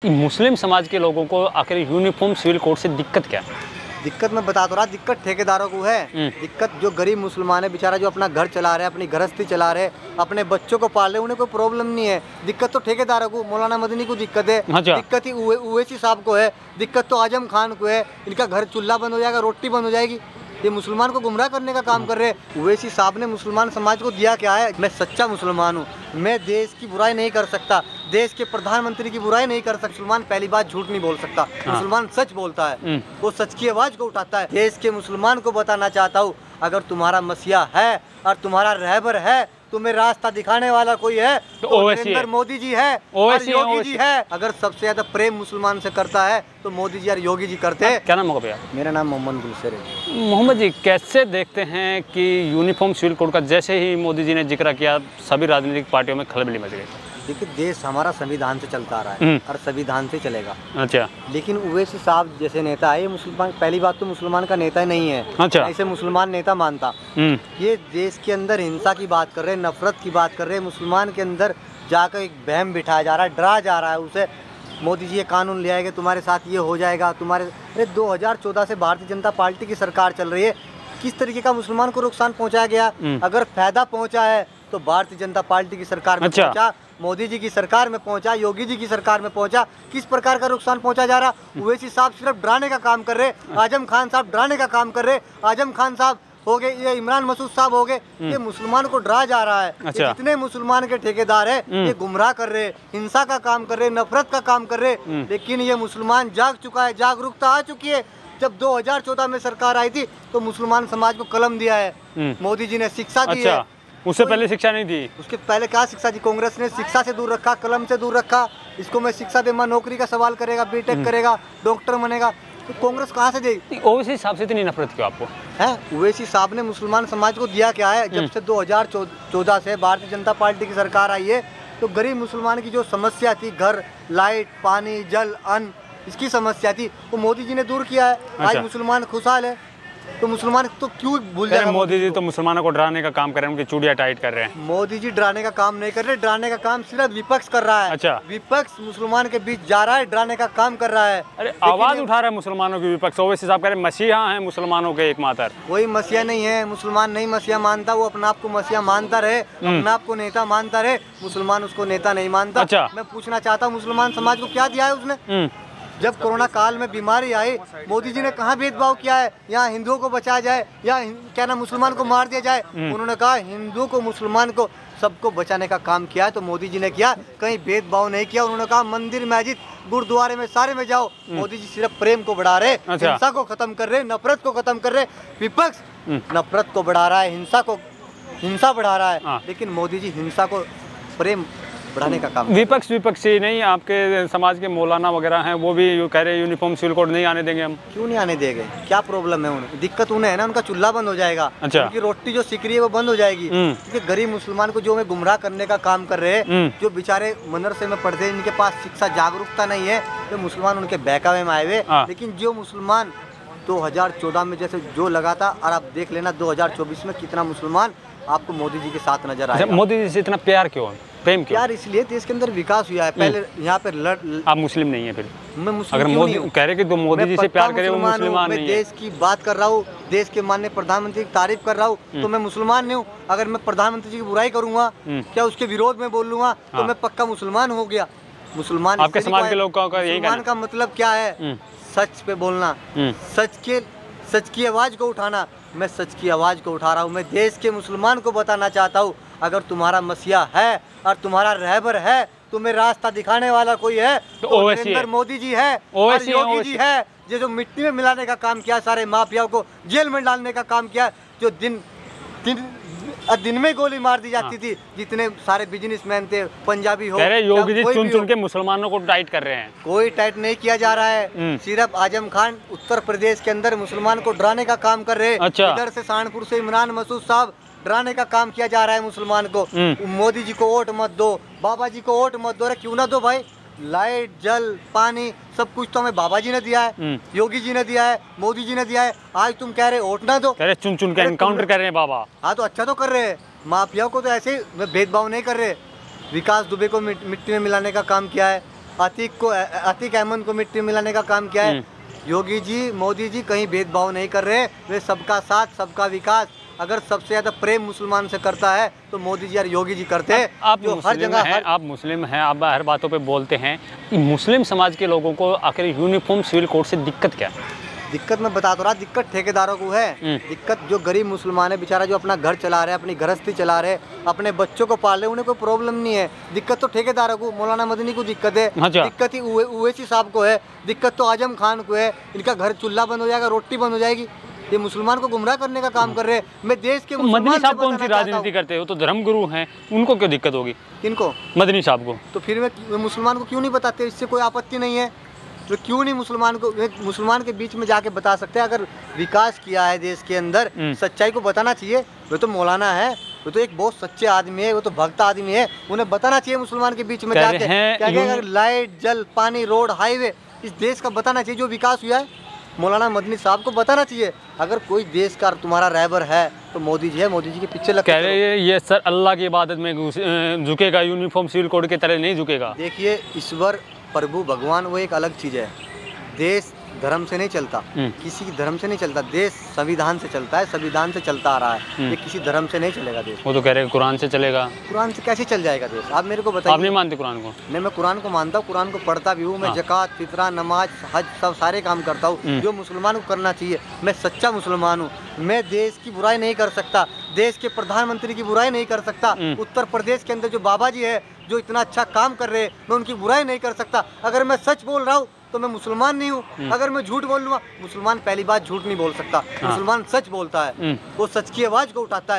मुस्लिम समाज के लोगों को आखिर यूनिफॉर्म सिविल कोड से दिक्कत क्या है? दिक्कत मैं बता तो रहा, दिक्कत ठेकेदारों को है। दिक्कत जो गरीब मुसलमान है बेचारा, जो अपना घर चला रहे हैं, अपनी गृहस्थी चला रहे, अपने बच्चों को पाल रहे, उन्हें कोई प्रॉब्लम नहीं है। दिक्कत तो ठेकेदारों को, मौलाना मदनी को दिक्कत है। दिक्कत ही ओवैसी साहब को है, दिक्कत तो आजम खान को है। इनका घर चूल्हा बंद हो जाएगा, रोटी बंद हो जाएगी। ये मुसलमान को गुमराह करने का काम कर रहे हैं। ओवैसी साहब ने मुसलमान समाज को दिया क्या है? मैं सच्चा मुसलमान हूँ, मैं देश की बुराई नहीं कर सकता, देश के प्रधानमंत्री की बुराई नहीं कर सकता। मुसलमान पहली बात झूठ नहीं बोल सकता। मुसलमान सच बोलता है, वो सच की आवाज को उठाता है। देश के मुसलमान को बताना चाहता हूँ, अगर तुम्हारा मसीहा है और तुम्हारा रहबर है, तुम्हें रास्ता दिखाने वाला कोई है तो नरेंद्र मोदी जी है और योगी जी है। अगर सबसे ज्यादा प्रेम मुसलमान से करता है तो मोदी जी और योगी जी करते हैं। क्या नाम होगा भैया? मेरा नाम मोहम्मद गुलशर है। मोहम्मद जी, कैसे देखते हैं कि यूनिफॉर्म सिविल कोड का जैसे ही मोदी जी ने जिक्र किया, सभी राजनीतिक पार्टियों में खलबली मच गई? देखिए, देश हमारा संविधान से चलता आ रहा है और संविधान से चलेगा। अच्छा। लेकिन ओवैसी साहब जैसे नेता है, ये मुसलमान, पहली बात तो मुसलमान का नेता ही नहीं है। अच्छा। ऐसे मुसलमान नेता मानता। ये देश के अंदर हिंसा की बात कर रहे हैं, नफरत की बात कर रहे हैं। मुसलमान के अंदर जाकर एक बहम बिठाया जा रहा है, डरा जा रहा है उसे। मोदी जी ये कानून ले आएंगे, तुम्हारे साथ ये हो जाएगा, तुम्हारे। अरे 2014 से भारतीय जनता पार्टी की सरकार चल रही है, किस तरीके का मुसलमान को नुकसान पहुंचाया गया? अगर फायदा पहुंचा है तो भारतीय जनता पार्टी की सरकार में पहुंचा, मोदी जी की सरकार में पहुंचा, योगी जी की सरकार में पहुंचा। किस प्रकार का नुकसान पहुंचा जा रहा? ओवैसी साहब सिर्फ डराने का काम कर रहे, आजम खान साहब डराने का काम कर रहे। आजम खान साहब हो गए, ये इमरान मसूद साहब हो गए, ये मुसलमान को डरा जा रहा है। अच्छा। जितने मुसलमान के ठेकेदार है ये गुमराह कर रहे, हिंसा का काम कर रहे, नफरत का काम कर रहे। लेकिन ये मुसलमान जाग चुका है, जागरूकता आ चुकी है। जब 2014 में सरकार आई थी तो मुसलमान समाज को कलम दिया है, मोदी जी ने शिक्षा दी है। उससे पहले शिक्षा नहीं दी? उसके पहले क्या शिक्षा दी? कांग्रेस ने शिक्षा से दूर रखा, कलम से दूर रखा। इसको मैं शिक्षा दूंगा, नौकरी का सवाल करेगा, बीटेक करेगा, डॉक्टर बनेगा, तो कांग्रेस कहाँ से देगी? ओवैसी साहब से इतनी नफरत क्यों आपको है? ओवैसी साहब ने मुसलमान समाज को दिया क्या है? जब से 2014 से भारतीय जनता पार्टी की सरकार आई है तो गरीब मुसलमान की जो समस्या थी, घर, लाइट, पानी, जल, अन्न, इसकी समस्या थी, वो मोदी जी ने दूर किया है। आज मुसलमान खुशहाल है। तो मुसलमान तो क्यों भूल जाएगा? मोदी जी तो मुसलमानों को डराने का काम कर रहे हैं, उनकी चूड़ियां टाइट कर रहे हैं। मोदी जी डराने का काम नहीं कर रहे, डराने का काम सिर्फ विपक्ष कर रहा है। अच्छा। विपक्ष मुसलमान के बीच जा रहा है, डराने का काम कर रहा है। अरे आवाज उठा रहा है मुसलमानों की विपक्ष। ओवैसी साहब कह रहे मसीहा है मुसलमानों के एकमात्र। कोई मसीहा नहीं है, मुसलमान नहीं मसीहा मानता। वो अपने आप को मसीहा मानता रहे, अपने आप को नेता मानता रहे, मुसलमान उसको नेता नहीं मानता। अच्छा। मैं पूछना चाहता हूँ, मुसलमान समाज को क्या दिया है उसने? जब कोरोना काल में बीमारी आई, मोदी जी ने कहाँ भेदभाव किया है? यहाँ हिंदुओं को बचाया जाए या क्या ना मुसलमान को मार दिया जाए? उन्होंने कहा हिंदू को, मुसलमान को, सबको बचाने का काम किया है। तो मोदी जी ने किया, कहीं भेदभाव नहीं किया। उन्होंने कहा मंदिर, मस्जिद, गुरुद्वारे में, सारे में जाओ। मोदी जी सिर्फ प्रेम को बढ़ा रहे, हिंसा को खत्म कर रहे, नफरत को खत्म कर रहे। विपक्ष नफरत को बढ़ा रहा है, हिंसा बढ़ा रहा है, लेकिन मोदी जी हिंसा को प्रेम बढ़ाने का काम। विपक्षी नहीं, आपके समाज के मौलाना वगैरह हैं, वो भी कह रहे हैं यूनिफॉर्म सिविल कोड नहीं आने देंगे हम। क्यों नहीं आने देंगे? क्या प्रॉब्लम है उन्हें? दिक्कत उन्हें है ना, उनका चूल्हा बंद हो जाएगा। अच्छा। उनकी रोटी जो सिक रही है वो बंद हो जाएगी। क्योंकि गरीब मुसलमान को जो में गुमराह करने का काम कर रहे हैं, जो बेचारे मदरसे में पढ़ते हैं, इनके पास शिक्षा जागरूकता नहीं है, तो मुसलमान उनके बहकावे में आए हुए। लेकिन जो मुसलमान 2014 में जैसे जो लगा था, और आप देख लेना 2024 में कितना मुसलमान आपको मोदी जी के साथ नजर आएगा। मोदी जी से इतना प्यार क्यों, प्रेम क्यों? यार इसलिए देश के अंदर विकास हुआ है। पहले यहाँ पे आप मुस्लिम नहीं है फिर? मैं मुस्लिम अगर मोदी कह रहे कि तो मोदी जी से प्यार करे, वो मुसलमान नहीं है। मैं देश की बात कर रहा हूँ, देश के माननीय प्रधानमंत्री की तारीफ कर रहा हूँ, तो मैं मुसलमान नहीं हूँ। अगर मैं प्रधानमंत्री जी की बुराई करूंगा, क्या उसके विरोध में बोल लूंगा, तो मैं पक्का मुसलमान हो गया। मुसलमान आपके समाज के लोगों का यही मुसलमान का मतलब क्या है? सच पे बोलना, सच की आवाज को उठाना। मैं सच की आवाज को उठा रहा हूँ। मैं देश के मुसलमान को बताना चाहता हूँ, अगर तुम्हारा मसीहा है और तुम्हारा रहबर है, तुम्हें रास्ता दिखाने वाला कोई है तो नरेंद्र मोदी जी है और योगी जी है। जो मिट्टी में मिलाने का काम किया, सारे माफियाओं को जेल में डालने का काम किया, जो दिन में गोली मार दी जाती थी, जितने सारे बिजनेसमैन थे, पंजाबी हो, योगी जी चुन के मुसलमानों को टाइट कर रहे हैं। कोई टाइट नहीं किया जा रहा है। सिर्फ आजम खान उत्तर प्रदेश के अंदर मुसलमान को डराने का काम कर रहे हैं। अच्छा। इधर से सहारनपुर से इमरान मसूद साहब डराने का काम किया जा रहा है मुसलमान को। मोदी जी को वोट मत दो, बाबा जी को वोट मत दो। अरे क्यों ना दो भाई? लाइट, जल, पानी, सब कुछ तो हमें बाबा जी ने दिया है, योगी जी ने दिया है, मोदी जी ने दिया है। आज तुम कह रहे वोट ना दो, कह रहे चुन के एनकाउंटर कर रहे हैं बाबा। हाँ तो अच्छा तो कर रहे हैं। माफियाओं को तो ऐसे भेदभाव नहीं कर रहे। विकास दुबे को मिट्टी में मिलाने का काम किया है, अतीक अहमद को मिट्टी मिलाने का काम किया है। योगी जी, मोदी जी कहीं भेदभाव नहीं कर रहे, वे सबका साथ, सबका विकास। अगर सबसे ज्यादा प्रेम मुसलमान से करता है तो मोदी जी और योगी जी करते हैं। आप हर जगह आप मुस्लिम हैं, आप हर बातों पे बोलते हैं। मुस्लिम समाज के लोगों को आखिर यूनिफॉर्म सिविल कोड से दिक्कत क्या है? दिक्कत मैं बता तो रहा, दिक्कत ठेकेदारों को है। दिक्कत जो गरीब मुसलमान है बेचारा, जो अपना घर चला रहे, अपनी गृहस्थी चला रहे, अपने बच्चों को पाल रहे, उन्हें कोई प्रॉब्लम नहीं है। दिक्कत तो ठेकेदारों को, मौलाना मदनी को दिक्कत है। दिक्कत ही ओवैसी साहब को है, दिक्कत तो आजम खान को है। इनका घर चूल्हा बंद हो जाएगा, रोटी बंद हो जाएगी। ये मुसलमान को गुमराह करने का काम कर रहे हैं। मैं देश के मदनी साहब कौन सी राजनीति करते हो? तो धर्मगुरु हैं, उनको क्यों दिक्कत होगी? किनको? मदनी साहब को। तो फिर वे मुसलमान को क्यों नहीं बताते? इससे कोई आपत्ति नहीं है तो क्यों नहीं मुसलमान के बीच में जाके बता सकते हैं? अगर विकास किया है देश के अंदर, सच्चाई को बताना चाहिए। वो तो मौलाना है, वो तो एक बहुत सच्चे आदमी है, वो तो भक्त आदमी है, उन्हें बताना चाहिए मुसलमान के बीच में जाके क्या अगर लाइट, जल, पानी, रोड, हाईवे इस देश का बताना चाहिए जो विकास हुआ है। मौलाना मदनी साहब को बताना चाहिए। अगर कोई देश का तुम्हारा रहबर है तो मोदी जी है, मोदी जी के पीछे लग कह रहे हैं ये सर अल्लाह की इबादत में झुकेगा, यूनिफॉर्म सिविल कोड के तरह नहीं झुकेगा। देखिए, ईश्वर, प्रभु, भगवान वो एक अलग चीज़ है। देश धर्म से नहीं चलता, किसी धर्म से नहीं चलता। देश संविधान से चलता है, संविधान से चलता आ रहा है। ये किसी धर्म से नहीं चलेगा देश। वो तो कह रहे हैं कुरान से चलेगा। कुरान से कैसे चल जाएगा देश? आप मेरे को बताइए। आप नहीं मानते कुरान को? नहीं, मैं कुरान को मानता हूँ, कुरान को पढ़ता भी हूँ। मैं ज़कात, फितरा, नमाज, हज सब सारे काम करता हूँ जो मुसलमान को करना चाहिए। मैं सच्चा मुसलमान हूँ। मैं देश की बुराई नहीं कर सकता, देश के प्रधानमंत्री की बुराई नहीं कर सकता। उत्तर प्रदेश के अंदर जो बाबा जी है, जो इतना अच्छा काम कर रहे हैं, मैं उनकी बुराई नहीं कर सकता। अगर मैं सच बोल रहा हूँ तो मैं मुसलमान नहीं हूँ। अगर मैं झूठ बोल लूँगा, मुसलमान पहली बात झूठ नहीं बोल सकता। मुसलमान सच बोलता है, वो सच की आवाज़ को उठाता है।